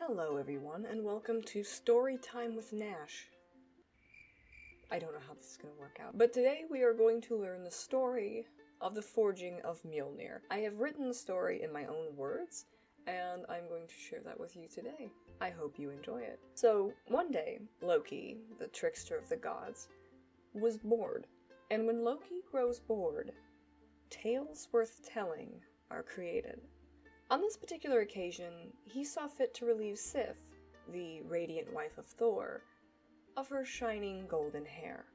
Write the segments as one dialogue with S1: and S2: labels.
S1: Hello everyone, and welcome to Story Time with Nash. I don't know how this is going to work out, but today we are going to learn the story of the forging of Mjolnir. I have written the story in my own words, and I'm going to share that with you today. I hope you enjoy it. So, one day, Loki, the trickster of the gods, was bored. And when Loki grows bored, tales worth telling are created. On this particular occasion, he saw fit to relieve Sif, the radiant wife of Thor, of her shining golden hair.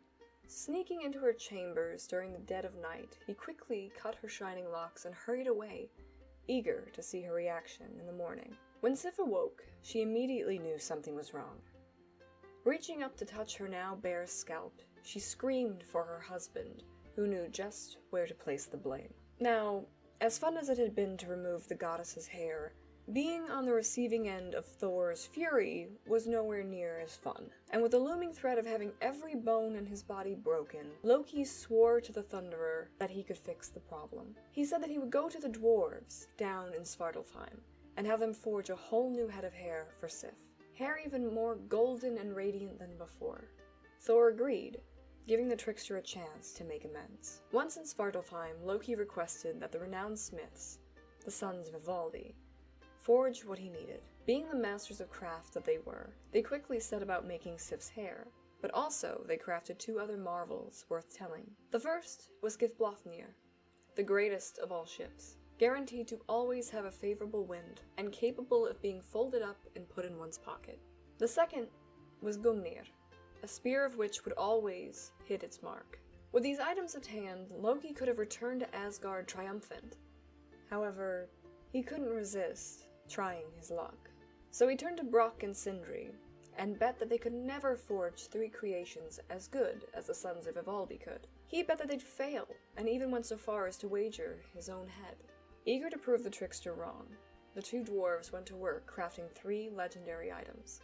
S1: Sneaking into her chambers during the dead of night, he quickly cut her shining locks and hurried away, eager to see her reaction in the morning. When Sif awoke, she immediately knew something was wrong. Reaching up to touch her now bare scalp, she screamed for her husband, who knew just where to place the blame. Now, as fun as it had been to remove the goddess's hair, being on the receiving end of Thor's fury was nowhere near as fun. And with the looming threat of having every bone in his body broken, Loki swore to the Thunderer that he could fix the problem. He said that he would go to the dwarves down in Svartalfheim and have them forge a whole new head of hair for Sif. Hair even more golden and radiant than before. Thor agreed, giving the trickster a chance to make amends. Once in Svartalfheim, Loki requested that the renowned smiths, the sons of Ivaldi, forge what he needed. Being the masters of craft that they were, they quickly set about making Sif's hair, but also they crafted two other marvels worth telling. The first was Kidnapping, the greatest of all ships, guaranteed to always have a favorable wind, and capable of being folded up and put in one's pocket. The second was Mjolnir, a spear of which would always hit its mark. With these items at hand, Loki could have returned to Asgard triumphant. However, he couldn't resist trying his luck. So he turned to Brock and Sindri, and bet that they could never forge three creations as good as the sons of Ivaldi could. He bet that they'd fail, and even went so far as to wager his own head. Eager to prove the trickster wrong, the two dwarves went to work crafting three legendary items.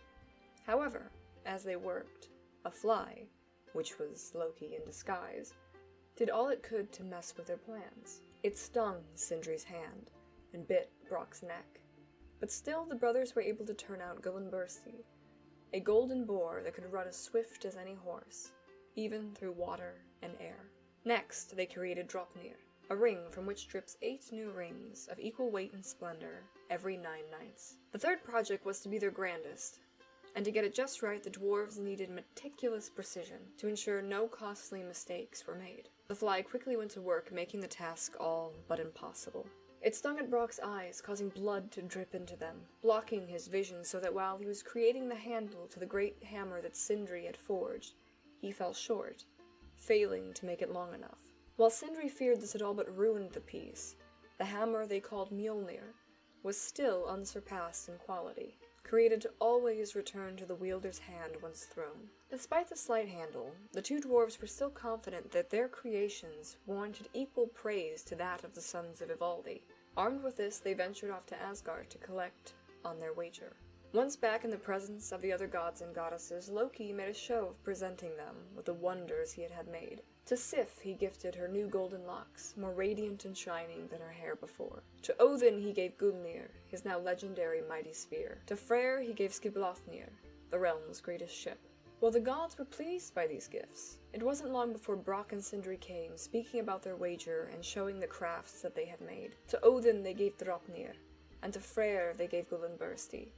S1: However, as they worked, a fly, which was Loki in disguise, did all it could to mess with their plans. It stung Sindri's hand and bit Brock's neck, but still the brothers were able to turn out Gullinbursti, a golden boar that could run as swift as any horse, even through water and air. Next, they created Draupnir, a ring from which drips 8 new rings of equal weight and splendor every 9 nights. The third project was to be their grandest, and to get it just right, the dwarves needed meticulous precision to ensure no costly mistakes were made. The fly quickly went to work, making the task all but impossible. It stung at Brock's eyes, causing blood to drip into them, blocking his vision so that while he was creating the handle to the great hammer that Sindri had forged, he fell short, failing to make it long enough. While Sindri feared this had all but ruined the piece, the hammer they called Mjolnir was still unsurpassed in quality, created to always return to the wielder's hand once thrown. Despite the slight handle, the two dwarves were still confident that their creations warranted equal praise to that of the sons of Ivaldi. Armed with this, they ventured off to Asgard to collect on their wager. Once back in the presence of the other gods and goddesses, Loki made a show of presenting them with the wonders he had made. To Sif he gifted her new golden locks, more radiant and shining than her hair before. To Odin he gave Mjolnir, his now legendary mighty spear. To Freyr he gave Skidbladnir, the realm's greatest ship. While the gods were pleased by these gifts, it wasn't long before Brock and Sindri came, speaking about their wager and showing the crafts that they had made. To Odin they gave Draupnir, and to Freyr they gave Gullinbursti.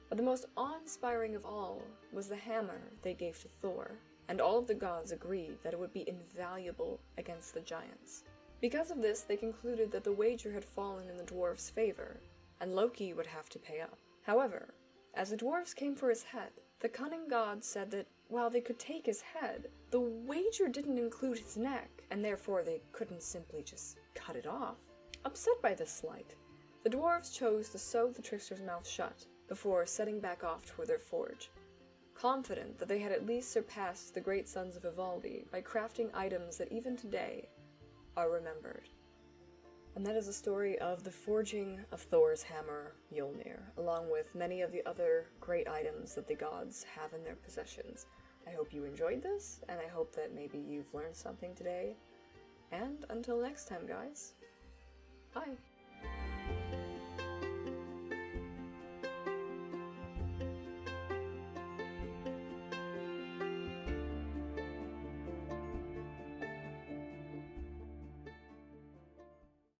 S1: But the most awe-inspiring of all was the hammer they gave to Thor, and all of the gods agreed that it would be invaluable against the giants. Because of this, they concluded that the wager had fallen in the dwarves' favor, and Loki would have to pay up. However, as the dwarves came for his head, the cunning gods said that while they could take his head, the wager didn't include his neck, and therefore they couldn't simply just cut it off. Upset by this slight, the dwarves chose to sew the trickster's mouth shut before setting back off toward their forge, confident that they had at least surpassed the great sons of Ivaldi by crafting items that even today are remembered. And that is the story of the forging of Thor's hammer, Mjolnir, along with many of the other great items that the gods have in their possessions. I hope you enjoyed this, and I hope that maybe you've learned something today. And until next time, guys, bye!